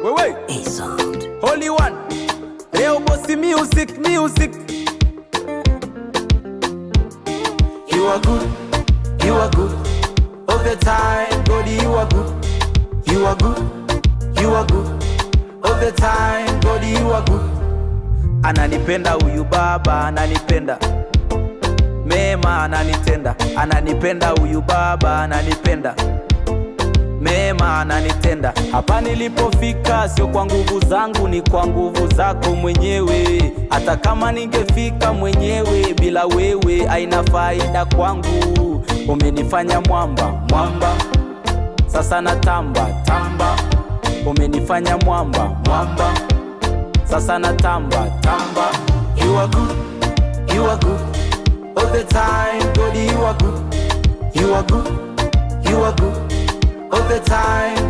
Wewe A-Sound. Holy One, Leo Bossy music. You are good, you are good. All the time, God, you are good. You are good, you are good. All the time, God, you are good. Ananipenda huyu baba, ananipenda mema, ananitenda. Ananipenda huyu baba, ananipenda mema, ananitenda. Hapa nilipofika sio kwa nguvu zangu, ni kwa nguvu zako mwenyewe. Hata kama ningefika mwenyewe, bila wewe haina faida kwangu. Umenifanya mwamba, sasa natamba. Umenifanya mwamba, sasa natamba. You are good, you are good. All the time, God, you are good. You are good, you are good. All the time.